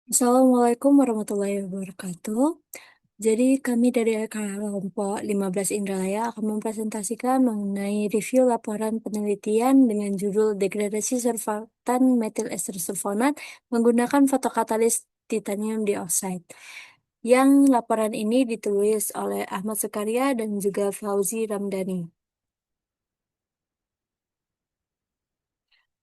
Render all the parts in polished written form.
Assalamualaikum warahmatullahi wabarakatuh. Jadi kami dari kelompok 15 Indralaya akan mempresentasikan mengenai review laporan penelitian dengan judul degradasi surfaktan metil ester sulfonat menggunakan fotokatalis titanium dioxide. Yang laporan ini ditulis oleh Ahmad Sukarya dan juga Fauzi Ramdhani.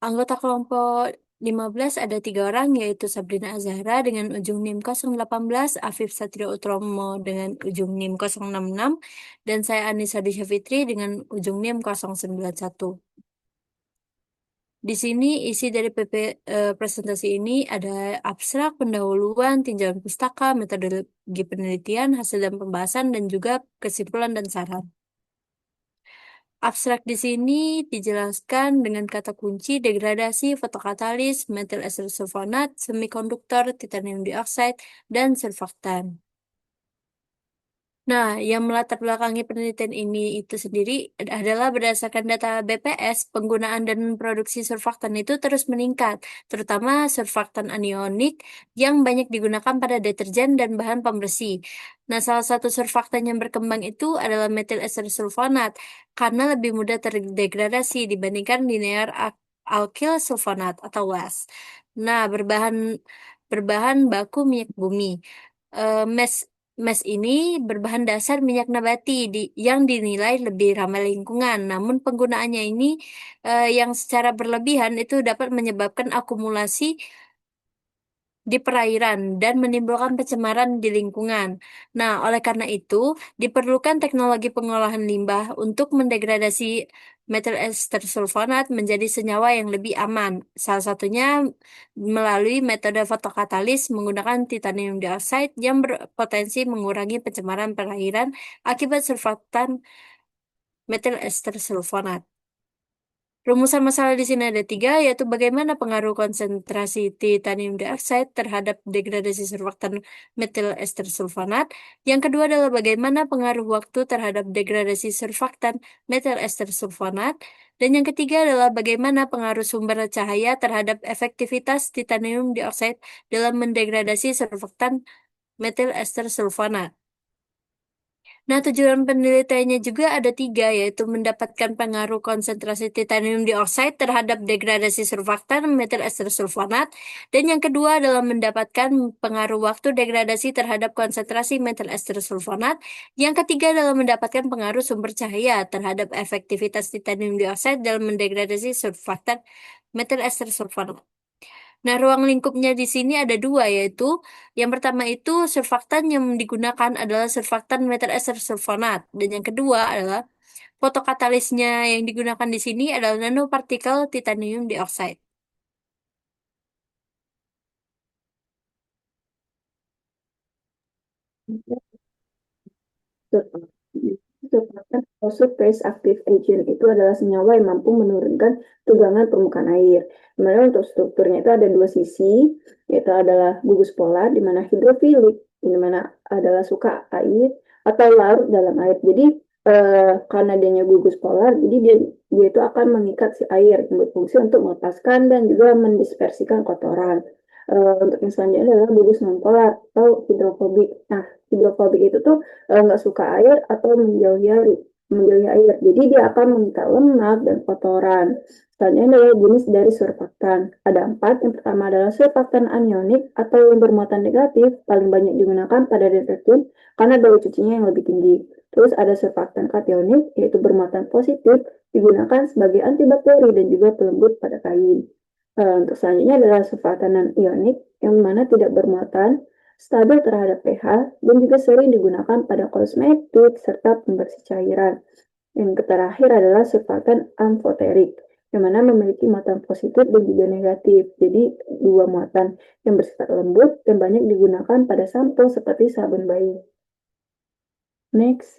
Anggota kelompok 15 ada 3 orang, yaitu Sabrina Azahra dengan ujung NIM 018, Afif Satrio Utromo dengan ujung NIM 066, dan saya Anissa Disya Fitri dengan ujung NIM 091. Di sini isi dari presentasi ini ada abstrak, pendahuluan, tinjauan pustaka, metodologi penelitian, hasil dan pembahasan, dan juga kesimpulan dan saran. Abstrak di sini dijelaskan dengan kata kunci degradasi fotokatalis, metil ester sulfonat, semikonduktor, titanium dioxide, dan surfaktan. Nah, yang melatar belakangi penelitian ini itu sendiri adalah berdasarkan data BPS, penggunaan dan produksi surfaktan itu terus meningkat, terutama surfaktan anionik yang banyak digunakan pada deterjen dan bahan pembersih. Nah, salah satu surfaktan yang berkembang itu adalah metil ester sulfonat, karena lebih mudah terdegradasi dibandingkan linear alkyl sulfonat atau WAS. Nah, berbahan baku minyak bumi. Mes Mes ini berbahan dasar minyak nabati yang dinilai lebih ramah lingkungan. Namun penggunaannya ini yang secara berlebihan itu dapat menyebabkan akumulasi di perairan dan menimbulkan pencemaran di lingkungan. Nah, oleh karena itu, diperlukan teknologi pengolahan limbah untuk mendegradasi metil ester sulfonat menjadi senyawa yang lebih aman. Salah satunya melalui metode fotokatalis menggunakan titanium dioxide yang berpotensi mengurangi pencemaran perairan akibat surfaktan metil ester sulfonat. Rumusan masalah di sini ada 3, yaitu bagaimana pengaruh konsentrasi titanium dioxide terhadap degradasi surfaktan metil ester sulfonat. Yang kedua adalah bagaimana pengaruh waktu terhadap degradasi surfaktan metil ester sulfonat. Dan yang ketiga adalah bagaimana pengaruh sumber cahaya terhadap efektivitas titanium dioxide dalam mendegradasi surfaktan metil ester sulfonat. Nah, tujuan penelitiannya juga ada 3, yaitu mendapatkan pengaruh konsentrasi titanium dioxide terhadap degradasi surfaktan metil ester sulfonat, dan yang kedua adalah mendapatkan pengaruh waktu degradasi terhadap konsentrasi metil ester sulfonat, yang ketiga adalah mendapatkan pengaruh sumber cahaya terhadap efektivitas titanium dioxide dalam mendegradasi surfaktan metil ester sulfonat. Nah, ruang lingkupnya di sini ada 2, yaitu yang pertama itu surfaktan yang digunakan adalah surfaktan metil ester sulfonat, dan yang kedua adalah fotokatalisnya yang digunakan di sini adalah nanopartikel titanium dioxide. Surfaktan atau surface active agent itu adalah senyawa yang mampu menurunkan tegangan permukaan air. Dimana untuk strukturnya itu ada 2 sisi, yaitu adalah gugus polar, di mana hidrofilik, di mana adalah suka air atau larut dalam air. Jadi karena adanya gugus polar, jadi dia itu akan mengikat si air yang berfungsi untuk melepaskan dan juga mendispersikan kotoran. Untuk yang selanjutnya adalah gugus nonpolar atau hidrofobik. Nah, hidrofobik itu tuh nggak suka air atau menjauhi air. Jadi dia akan mengikat lemak dan kotoran. Selanjutnya adalah jenis dari surfaktan. Ada 4. Yang pertama adalah surfaktan anionik atau yang bermuatan negatif, paling banyak digunakan pada deterjen karena daya cucinya yang lebih tinggi. Terus ada surfaktan kationik, yaitu bermuatan positif, digunakan sebagai antibakteri dan juga pelembut pada kain. Untuk selanjutnya adalah surfaktan non-ionik, yang mana tidak bermuatan, stabil terhadap pH, dan juga sering digunakan pada kosmetik serta pembersih cairan. Yang terakhir adalah surfaktan amfoterik, yang mana memiliki muatan positif dan juga negatif. Jadi 2 muatan yang bersifat lembut dan banyak digunakan pada sampo seperti sabun bayi. Next.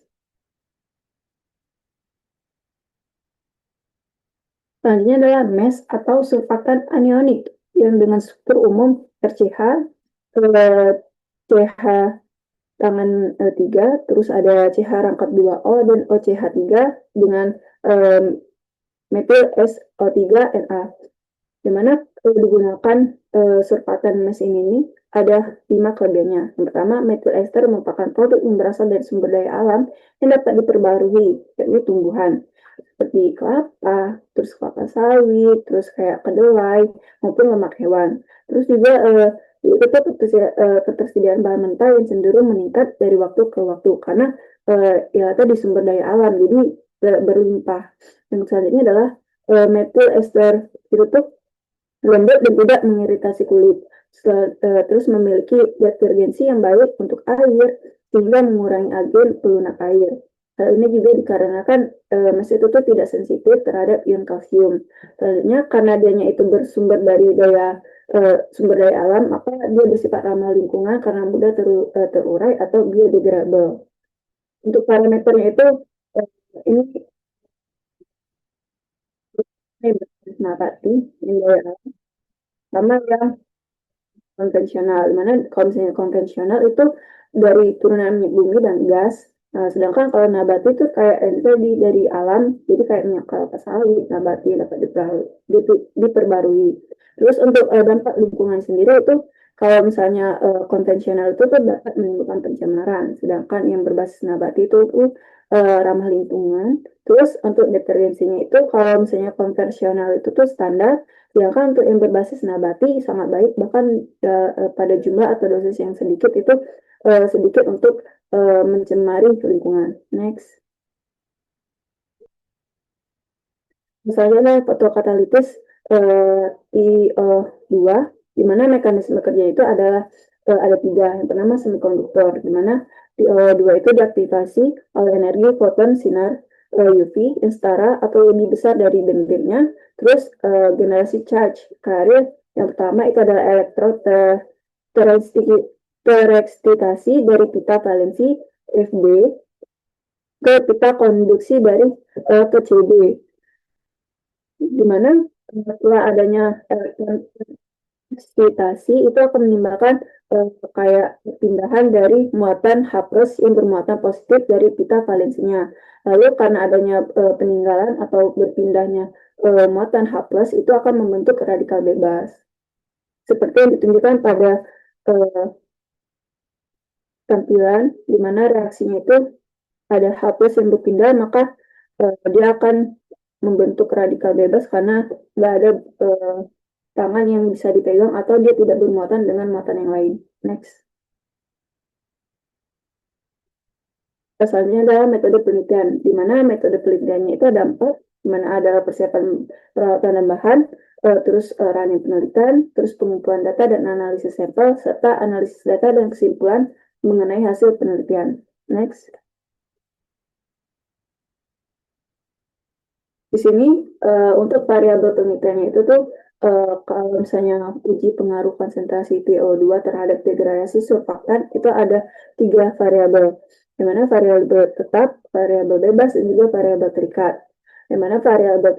Selanjutnya adalah MES atau surfaktan anionik yang dengan struktur umum RCH, CH tangan 3, terus ada CH rangkap 2O dan OCH3 dengan metil SO3 Na. Di mana digunakan surfaktan mesin ini ada 5 kelebihannya. Yang pertama, methyl ester merupakan produk yang berasal dari sumber daya alam yang dapat diperbarui, yakni tumbuhan seperti kelapa, terus kelapa sawit, terus kayak kedelai maupun lemak hewan. Terus juga itu ketersediaan bahan mentah yang cenderung meningkat dari waktu ke waktu karena ya tadi sumber daya alam jadi berlimpah. Yang selanjutnya adalah methyl ester itu tuh lembut dan tidak mengiritasi kulit. Terus memiliki detergensi yang baik untuk air sehingga mengurangi agen pelunak air. Hal ini juga dikarenakan mesin itu tuh tidak sensitif terhadap ion kalsium. Selanjutnya karena dianya itu bersumber dari sumber daya alam, maka dia bersifat ramah lingkungan karena mudah terurai atau biodegradable. Untuk parameternya itu ini nabati yang daya alam sama yang konvensional. Dimana kalau misalnya konvensional itu dari turunan minyak bumi dan gas. Nah, sedangkan kalau nabati itu kayak tadi dari alam, jadi kayak minyak kelapa sawit, nabati dapat diperbarui. Terus untuk dampak lingkungan sendiri itu kalau misalnya konvensional itu tuh dapat menimbulkan pencemaran, sedangkan yang berbasis nabati itu ramah lingkungan. Terus untuk detergensinya itu kalau misalnya konvensional itu tuh standar, sedangkan untuk yang berbasis nabati sangat baik, bahkan pada jumlah atau dosis yang sedikit itu sedikit untuk mencemari lingkungan. Next. Misalnya adalah fotokatalitis I2, di mana mekanisme kerja itu adalah ada 3. Yang pertama semikonduktor, di mana TiO2 itu diaktifasi oleh energi foton sinar UV yang setara atau lebih besar dari dendritnya. Terus generasi charge carrier yang pertama itu adalah elektrod tereksitasi dari pita valensi FB ke pita konduksi dari ke CB, di mana setelah adanya eksitasi itu akan menimbulkan kayak perpindahan dari muatan H+ yang bermuatan positif dari pita valensinya. Lalu karena adanya peninggalan atau berpindahnya muatan H+ itu akan membentuk radikal bebas. Seperti yang ditunjukkan pada tampilan, di mana reaksinya itu ada H+ yang berpindah, maka dia akan membentuk radikal bebas karena nggak ada tangan yang bisa dipegang atau dia tidak bermuatan dengan muatan yang lain. Next. Asalnya adalah metode penelitian, di mana metode penelitiannya itu ada 4, di mana ada persiapan peralatan dan bahan, terus running penelitian, terus pengumpulan data dan analisis sampel, serta analisis data dan kesimpulan mengenai hasil penelitian. Next. Di sini untuk variabel penelitiannya itu tuh kalau misalnya uji pengaruh konsentrasi TiO2 terhadap degradasi surfaktan itu ada 3 variabel, yang mana variabel tetap, variabel bebas, dan juga variabel terikat. Yang mana variabel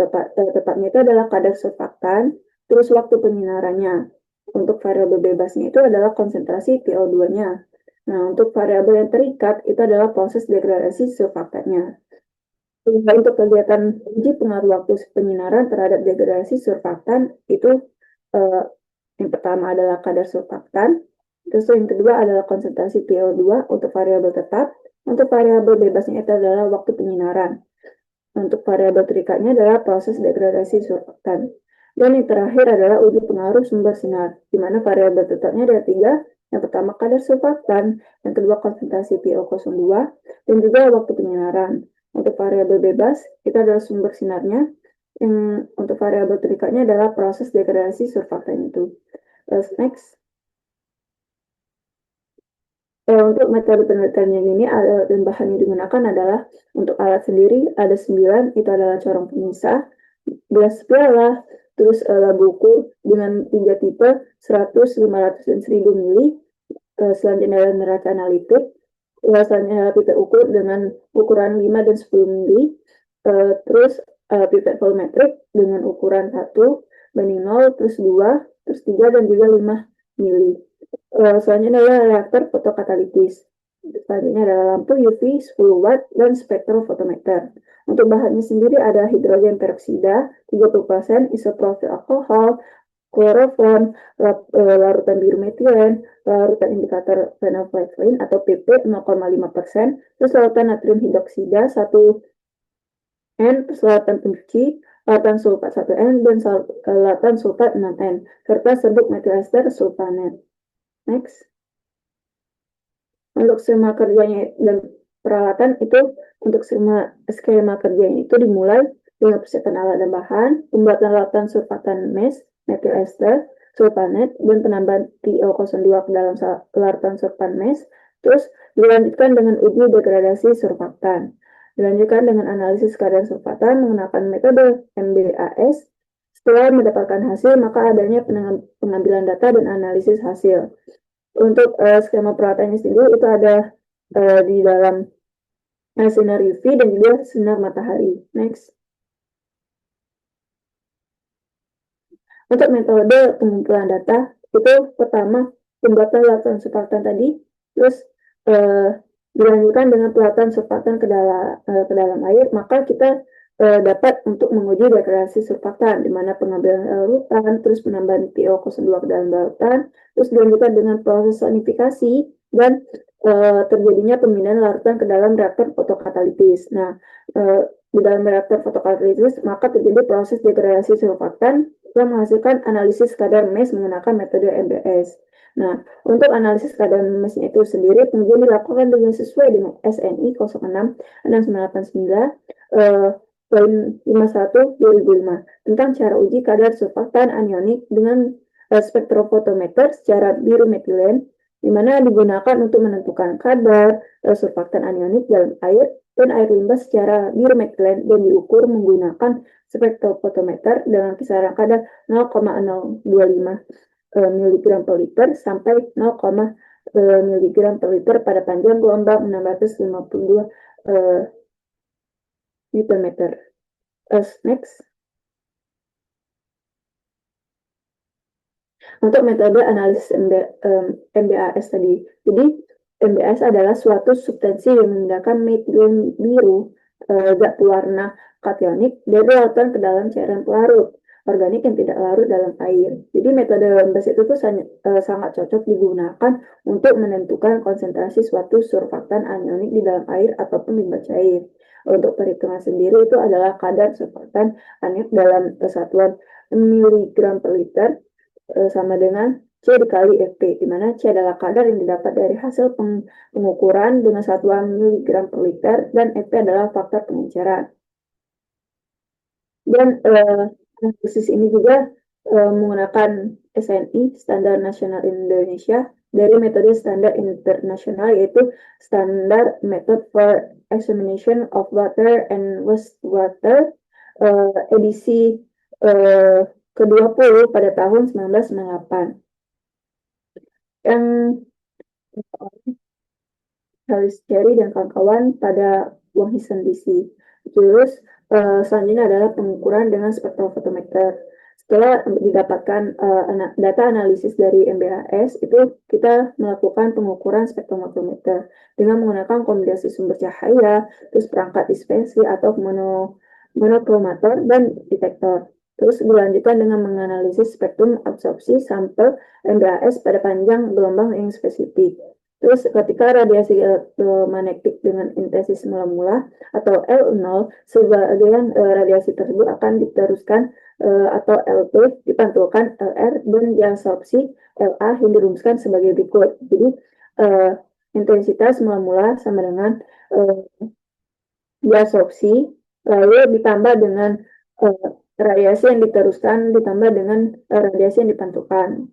tetapnya itu adalah kadar surfaktan, terus waktu penyinarannya. Untuk variabel bebasnya itu adalah konsentrasi TiO2-nya. Nah, untuk variabel yang terikat itu adalah proses degradasi surfaktannya. Untuk kegiatan uji pengaruh waktu penyinaran terhadap degradasi surfaktan itu yang pertama adalah kadar surfaktan, terus yang kedua adalah konsentrasi TiO2 untuk variabel tetap, untuk variabel bebasnya itu adalah waktu penyinaran, untuk variabel terikatnya adalah proses degradasi surfaktan, dan yang terakhir adalah uji pengaruh sumber sinar, di mana variabel tetapnya ada 3, yang pertama kadar surfaktan, yang kedua konsentrasi PiO02, dan juga waktu penyinaran. Untuk variabel bebas, itu adalah sumber sinarnya. Untuk variabel terikatnya adalah proses degradasi surfaktan itu. Next. Untuk metode penelitian yang ini, alat dan bahan yang digunakan adalah untuk alat sendiri ada 9, itu adalah corong pemisah, gelas piala, terus labu ukur dengan 3 tipe, 100, 500, dan 1000 mili. Selanjutnya adalah neraca analitik, selanjutnya pipet ukur dengan ukuran 5 dan 10 mili, terus pipet volumetrik dengan ukuran 1 banding 0, terus 2, terus 3, dan juga 5 mili. Selanjutnya adalah reaktor fotokatalitis. Selanjutnya adalah lampu UV 10 watt dan spektrofotometer. Untuk bahannya sendiri ada hidrogen peroksida 30%, isopropil alkohol, klorofon, larutan biru metilen, larutan indikator phenolphthalein atau PP 0,5%, terus larutan natrium hidroksida 1 N, terus larutan pencuci, larutan sulfat 1N, dan larutan sulfat 6N, serta serbuk metilester sulfanet. Next. Untuk skema kerjanya dan peralatan itu, untuk skema kerjanya itu dimulai dengan persiapan alat dan bahan, pembuatan larutan surfaktan mes, metil ester, sulfanet, dan penambahan TiO02 ke dalam larutan surfaktan mes, terus dilanjutkan dengan uji degradasi surfaktan. Dilanjutkan dengan analisis kadar surfaktan menggunakan metode MBAS. Setelah mendapatkan hasil, maka adanya pengambilan data dan analisis hasil. Untuk skema perawatannya sendiri itu ada di dalam sinar UV dan juga sinar matahari. Next. Untuk metode pengumpulan data, itu pertama pembuatan larutan surfaktan tadi, terus dilanjutkan dengan pelatuhan surfaktan ke dalam air, maka kita dapat untuk menguji degradasi surfaktan, di mana pengambilan larutan, terus penambahan PiO02 ke dalam larutan, terus dilanjutkan dengan proses sonifikasi, dan terjadinya pemindahan larutan ke dalam reaktor fotokatalitis. Nah, di dalam reaktor fotokatalitis, maka terjadi proses degradasi surfaktan yang menghasilkan analisis kadar MES menggunakan metode MBS. Nah, untuk analisis kadar MES-nya itu sendiri, pengujian dilakukan dengan sesuai dengan SNI 066989 poin 51 2005 tentang cara uji kadar surfaktan anionik dengan spektrofotometer secara biru metilen, di mana digunakan untuk menentukan kadar surfaktan anionik dalam air dan air limbah secara biru metilen dan diukur menggunakan spektrofotometer dengan kisaran kadar 0,025 mg per liter sampai 0, mg per liter pada panjang gelombang 652 Newton-meter. Next. Untuk metode analisis MBAS tadi. Jadi, MBAS adalah suatu substansi yang memindahkan metilen biru zat pewarna kationik dari lautan ke dalam cairan pelarut organik yang tidak larut dalam air. Jadi metode MBAS itu tuh sangat cocok digunakan untuk menentukan konsentrasi suatu surfaktan anionik di dalam air ataupun limbah cair. Untuk perhitungan sendiri itu adalah kadar surfaktan anionik dalam satuan miligram per liter sama dengan C dikali Fp, di mana C adalah kadar yang didapat dari hasil pengukuran dengan satuan miligram per liter, dan Fp adalah faktor pengenceran. Dan analisis ini juga menggunakan SNI, Standar Nasional Indonesia, dari metode standar internasional, yaitu Standard Method for Examination of Water and Wastewater, edisi ke-20 pada tahun 1998. Yang Harris Cherry dan kawan-kawan pada Washington DC. Terus selanjutnya adalah pengukuran dengan spektrofotometer. Setelah didapatkan data analisis dari MBAS, itu kita melakukan pengukuran spektrofotometer dengan menggunakan kombinasi sumber cahaya, terus perangkat dispensi atau monokromator dan detektor. Terus dilanjutkan dengan menganalisis spektrum absorpsi sampel MBAS pada panjang gelombang yang spesifik. Terus ketika radiasi elektromagnetik dengan intensitas mula-mula atau L0, sebagian radiasi tersebut akan diteruskan atau LP dipantulkan LR dan diabsorpsi LA yang dirumuskan sebagai berikut. Jadi intensitas mula-mula sama dengan diabsorpsi, lalu ditambah dengan radiasi yang diteruskan ditambah dengan radiasi yang dipantulkan.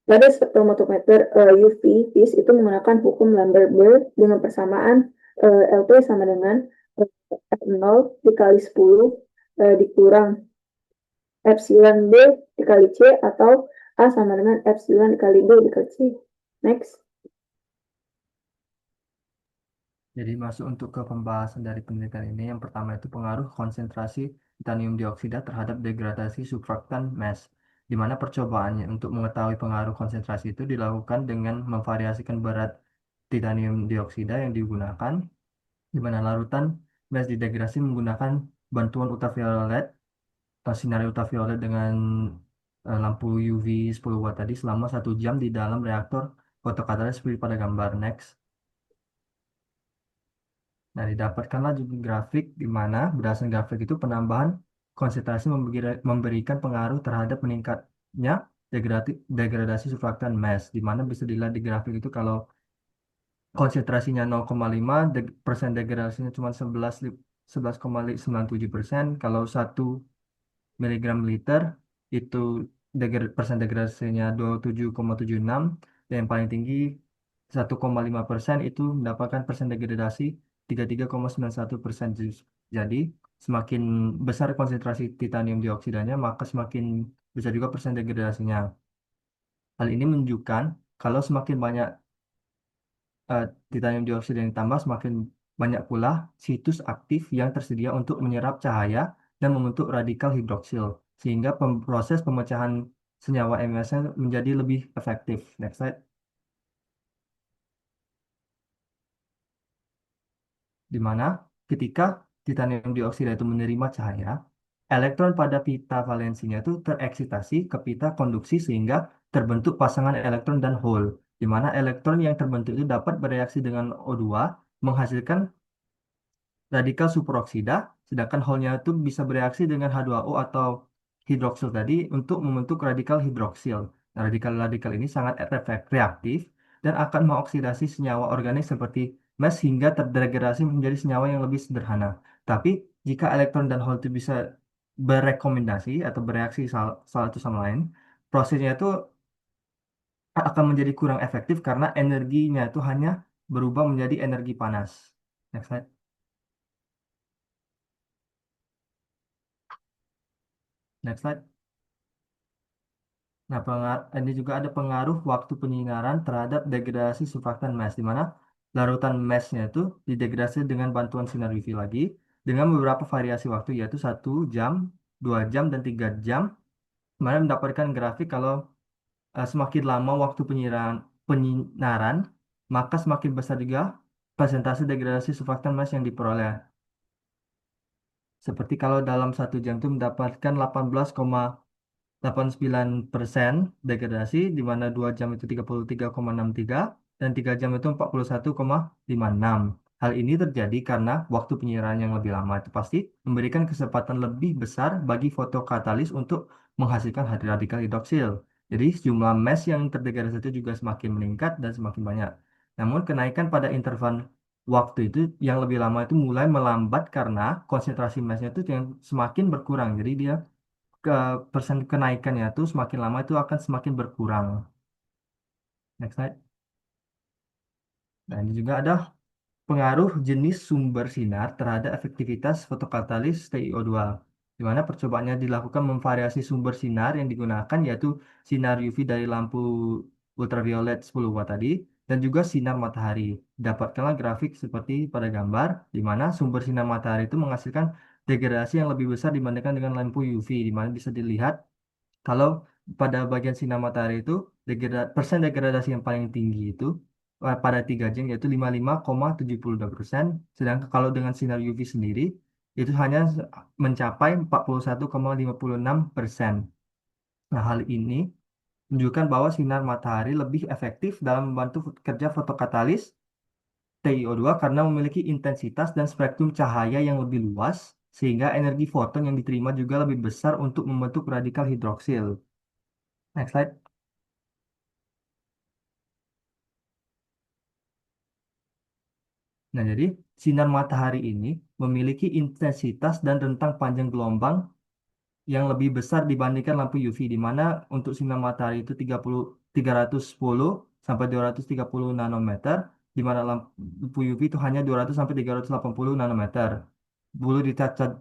Pada spektrometer UV FIS itu menggunakan hukum Lambert-Beer dengan persamaan LP sama dengan F0 dikali 10 dikurang epsilon B dikali C atau A sama dengan epsilon dikali B dikali C. Next. Jadi masuk untuk ke pembahasan dari penelitian ini. Yang pertama itu pengaruh konsentrasi titanium dioksida terhadap degradasi surfaktan MES, di mana percobaannya untuk mengetahui pengaruh konsentrasi itu dilakukan dengan memvariasikan berat titanium dioksida yang digunakan, di mana larutan MES didegradasi menggunakan bantuan ultraviolet sinar ultraviolet dengan lampu UV 10 watt tadi selama 1 jam di dalam reaktor fotokatalis seperti pada gambar next. Nah, didapatkanlah juga grafik di mana berdasarkan grafik itu penambahan konsentrasi memberikan pengaruh terhadap meningkatnya degradasi surfaktan mass, di mana bisa dilihat di grafik itu kalau konsentrasinya 0,5, persen degradasinya cuma 11,97%. Kalau 1 miligram liter itu persen degradasinya 27,76, dan yang paling tinggi 1,5% itu mendapatkan persen degradasi 33,91%. Jadi semakin besar konsentrasi titanium dioksidanya maka semakin besar juga persen degradasinya. Hal ini menunjukkan kalau semakin banyak eh, titanium dioksida yang ditambah, semakin banyak pula situs aktif yang tersedia untuk menyerap cahaya dan membentuk radikal hidroksil, sehingga proses pemecahan senyawa MS-nya menjadi lebih efektif. Next slide. Di mana ketika titanium dioksida itu menerima cahaya, elektron pada pita valensinya itu tereksitasi ke pita konduksi sehingga terbentuk pasangan elektron dan hole, di mana elektron yang terbentuk itu dapat bereaksi dengan O2 menghasilkan radikal superoksida, sedangkan hole-nya itu bisa bereaksi dengan H2O atau hidroksil tadi untuk membentuk radikal hidroksil. Nah, radikal-radikal ini sangat reaktif dan akan mengoksidasi senyawa organik seperti mes hingga terdegradasi menjadi senyawa yang lebih sederhana. Tapi jika elektron dan hole itu bisa berekomendasi atau bereaksi satu sama lain, prosesnya itu akan menjadi kurang efektif karena energinya itu hanya berubah menjadi energi panas. Next slide. Next slide. Nah, ini juga ada pengaruh waktu penyinaran terhadap degradasi surfaktan mass, di mana larutan massnya itu didegradasi dengan bantuan sinar UV lagi dengan beberapa variasi waktu, yaitu 1 jam, 2 jam, dan 3 jam. Mana mendapatkan grafik kalau semakin lama waktu penyinaran, maka semakin besar juga persentase degradasi surfaktan mass yang diperoleh. Seperti kalau dalam 1 jam itu mendapatkan 89% degradasi, di mana 2 jam itu 33,63 dan 3 jam itu 41,56. Hal ini terjadi karena waktu penyiraman yang lebih lama itu pasti memberikan kesempatan lebih besar bagi fotokatalis untuk menghasilkan radikal hidroksil. Jadi jumlah mass yang terdegradasi itu juga semakin meningkat dan semakin banyak. Namun kenaikan pada interval waktu itu yang lebih lama itu mulai melambat karena konsentrasi massnya itu yang semakin berkurang. Jadi dia ke persen kenaikannya tuh semakin lama itu akan semakin berkurang. Next slide. Nah, ini juga ada pengaruh jenis sumber sinar terhadap efektivitas fotokatalis TiO2, di mana percobaannya dilakukan memvariasi sumber sinar yang digunakan yaitu sinar UV dari lampu ultraviolet 10 watt tadi dan juga sinar matahari. Dapatkanlah grafik seperti pada gambar, di mana sumber sinar matahari itu menghasilkan degradasi yang lebih besar dibandingkan dengan lampu UV, di mana bisa dilihat kalau pada bagian sinar matahari itu persen degradasi yang paling tinggi itu pada 3 jam yaitu 55,72%, sedangkan kalau dengan sinar UV sendiri itu hanya mencapai 41,56%. Nah, hal ini menunjukkan bahwa sinar matahari lebih efektif dalam membantu kerja fotokatalis TiO2 karena memiliki intensitas dan spektrum cahaya yang lebih luas, sehingga energi foton yang diterima juga lebih besar untuk membentuk radikal hidroksil. Next slide. Nah, jadi sinar matahari ini memiliki intensitas dan rentang panjang gelombang yang lebih besar dibandingkan lampu UV, di mana untuk sinar matahari itu 310 sampai 230 nanometer, di mana lampu UV itu hanya 200 sampai 380 nanometer. Perlu dicatat,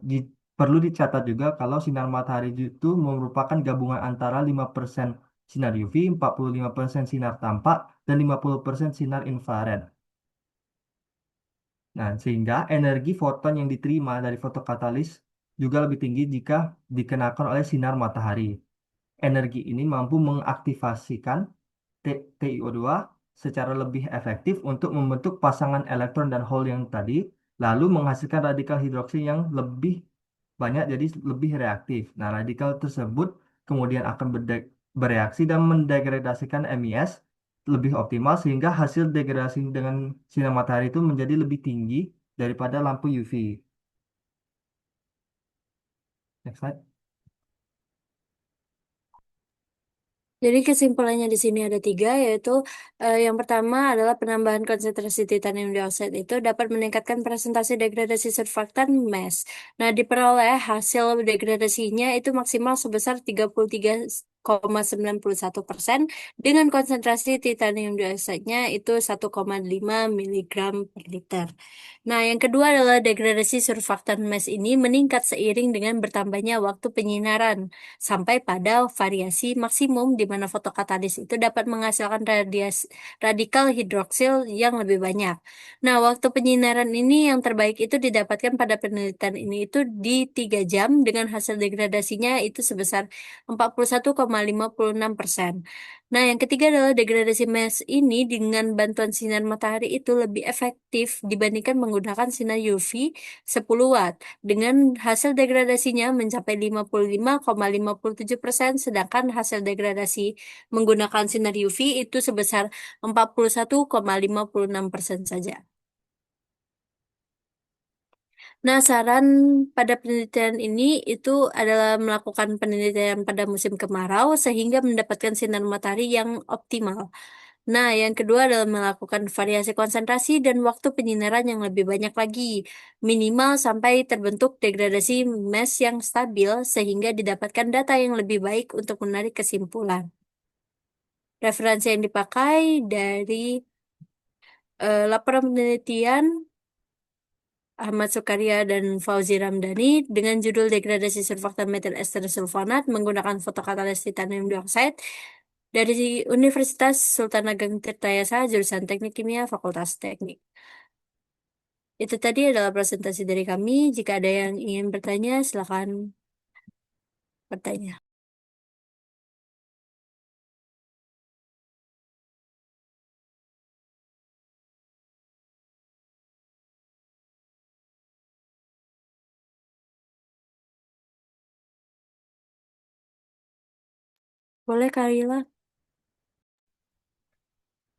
perlu dicatat juga kalau sinar matahari itu merupakan gabungan antara 5% sinar UV, 45% sinar tampak, dan 50% sinar infrared. Nah, sehingga energi foton yang diterima dari fotokatalis juga lebih tinggi jika dikenakan oleh sinar matahari. Energi ini mampu mengaktifasikan TiO2 secara lebih efektif untuk membentuk pasangan elektron dan hole yang tadi, lalu menghasilkan radikal hidroksil yang lebih banyak jadi lebih reaktif. Nah, radikal tersebut kemudian akan bereaksi dan mendegradasikan MES lebih optimal sehingga hasil degradasi dengan sinar matahari itu menjadi lebih tinggi daripada lampu UV. Next slide. Jadi kesimpulannya di sini ada tiga, yaitu yang pertama adalah penambahan konsentrasi titanium dioksida itu dapat meningkatkan presentasi degradasi surfaktan MES. Nah, diperoleh hasil degradasinya itu maksimal sebesar 33,91% dengan konsentrasi titanium dioksida itu 1,5 miligram per liter. Nah, yang kedua adalah degradasi surfaktan MES ini meningkat seiring dengan bertambahnya waktu penyinaran sampai pada variasi maksimum di mana fotokatalis itu dapat menghasilkan radikal hidroksil yang lebih banyak. Nah, waktu penyinaran ini yang terbaik itu didapatkan pada penelitian ini itu di 3 jam dengan hasil degradasinya itu sebesar 41,56%. Nah, yang ketiga adalah degradasi MES ini dengan bantuan sinar matahari itu lebih efektif dibandingkan menggunakan sinar UV 10 watt dengan hasil degradasinya mencapai 55,57%, sedangkan hasil degradasi menggunakan sinar UV itu sebesar 41,56% saja. Nah, saran pada penelitian ini itu adalah melakukan penelitian pada musim kemarau sehingga mendapatkan sinar matahari yang optimal. Nah, yang kedua adalah melakukan variasi konsentrasi dan waktu penyinaran yang lebih banyak lagi, minimal sampai terbentuk degradasi MES yang stabil sehingga didapatkan data yang lebih baik untuk menarik kesimpulan. Referensi yang dipakai dari laporan penelitian Ahmad Sukaria dan Fauzi Ramdhani dengan judul Degradasi Surfaktan Metil Ester Sulfonat menggunakan fotokatalis titanium dioxide dari Universitas Sultan Ageng Tirtayasa, jurusan Teknik Kimia, Fakultas Teknik. Itu tadi adalah presentasi dari kami. Jika ada yang ingin bertanya, silakan bertanya. Boleh, Karila?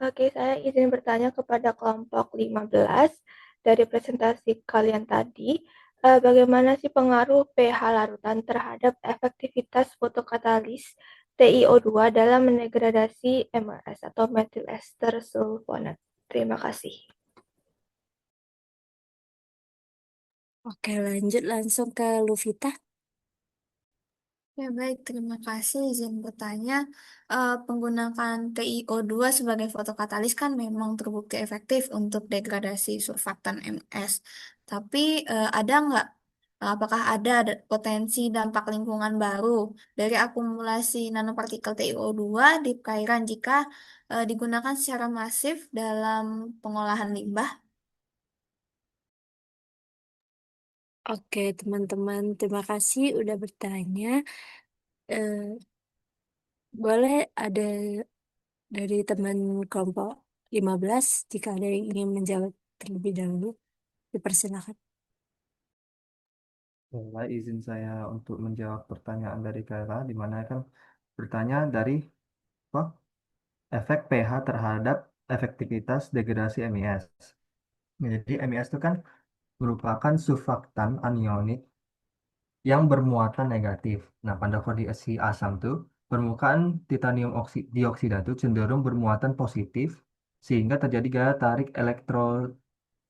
Oke, saya izin bertanya kepada kelompok 15 dari presentasi kalian tadi, bagaimana sih pengaruh pH larutan terhadap efektivitas fotokatalis TiO2 dalam mendegradasi MRS atau methyl ester sulfonat? Terima kasih. Oke, lanjut langsung ke Luvita. Ya baik, terima kasih izin bertanya. Penggunaan TiO2 sebagai fotokatalis kan memang terbukti efektif untuk degradasi surfaktan MS. Tapi ada nggak, apakah ada potensi dampak lingkungan baru dari akumulasi nanopartikel TiO2 di perairan jika digunakan secara masif dalam pengolahan limbah? Oke, teman-teman, terima kasih udah bertanya. Eh, boleh ada dari teman kelompok 15 jika ada yang ingin menjawab terlebih dahulu, dipersilakan. Boleh izin saya untuk menjawab pertanyaan dari Kayla, di mana kan bertanya dari apa? Efek pH terhadap efektivitas degradasi MES. Jadi MES itu kan merupakan surfaktan anionik yang bermuatan negatif. Nah, pada kondisi asam tuh, permukaan titanium dioksida itu cenderung bermuatan positif sehingga terjadi gaya tarik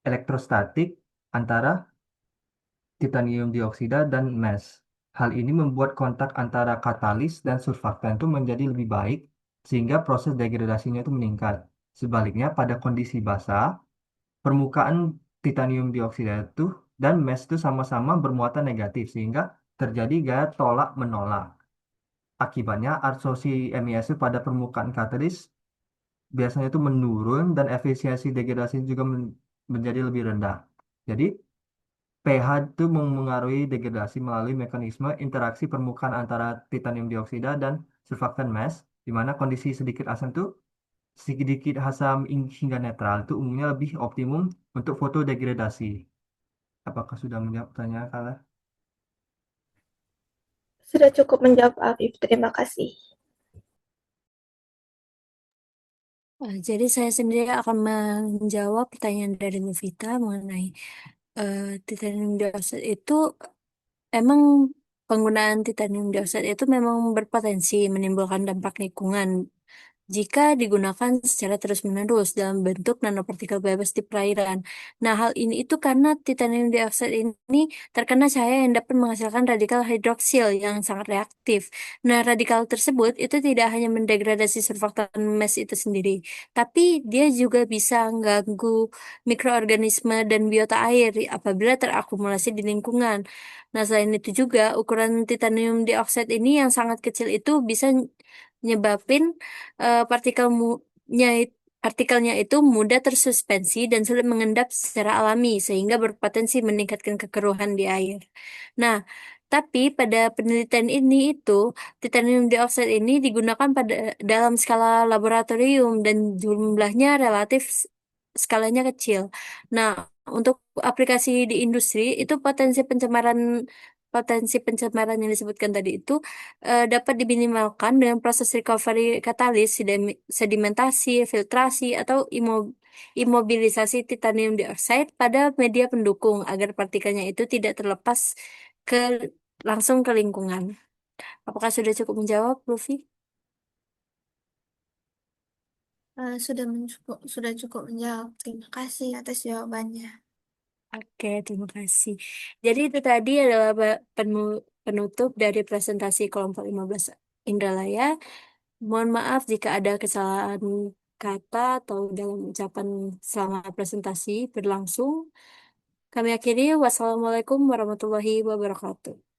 elektrostatik antara titanium dioksida dan MES. Hal ini membuat kontak antara katalis dan surfaktan itu menjadi lebih baik sehingga proses degradasinya itu meningkat. Sebaliknya, pada kondisi basah, permukaan titanium dioksida itu dan MES itu sama-sama bermuatan negatif sehingga terjadi gaya tolak menolak. Akibatnya absorpsi MES itu pada permukaan katalis biasanya itu menurun dan efisiensi degradasi juga menjadi lebih rendah. Jadi pH itu mengaruhi degradasi melalui mekanisme interaksi permukaan antara titanium dioksida dan surfaktan MES, di mana kondisi sedikit asam itu sedikit asam hingga netral itu umumnya lebih optimum untuk fotodegradasi. Apakah sudah menjawab pertanyaan kalian? Sudah cukup menjawab, Afif. Terima kasih. Jadi saya sendiri akan menjawab pertanyaan dari Luvita mengenai titanium dioksida itu emang penggunaan titanium dioksida itu memang berpotensi menimbulkan dampak lingkungan jika digunakan secara terus-menerus dalam bentuk nanopartikel bebas di perairan. Nah, hal ini itu karena titanium dioksida ini terkena cahaya yang dapat menghasilkan radikal hidroksil yang sangat reaktif. Nah, radikal tersebut itu tidak hanya mendegradasi surfaktan mes itu sendiri, tapi dia juga bisa mengganggu mikroorganisme dan biota air apabila terakumulasi di lingkungan. Nah, selain itu juga ukuran titanium dioksida ini yang sangat kecil itu bisa nyebabin partikelnya itu mudah tersuspensi dan sulit mengendap secara alami sehingga berpotensi meningkatkan kekeruhan di air. Nah, tapi pada penelitian ini itu titanium dioksida ini digunakan pada dalam skala laboratorium dan jumlahnya relatif skalanya kecil. Nah, untuk aplikasi di industri itu potensi pencemaran yang disebutkan tadi itu dapat diminimalkan dengan proses recovery katalis, sedimentasi, filtrasi, atau imobilisasi titanium dioxide pada media pendukung agar partikelnya itu tidak terlepas ke langsung ke lingkungan. Apakah sudah cukup menjawab, Luffy? Sudah cukup menjawab. Terima kasih atas jawabannya. Oke, terima kasih. Jadi itu tadi adalah penutup dari presentasi kelompok 15 Indralaya. Mohon maaf jika ada kesalahan kata atau dalam ucapan selama presentasi berlangsung. Kami akhiri. Wassalamualaikum warahmatullahi wabarakatuh.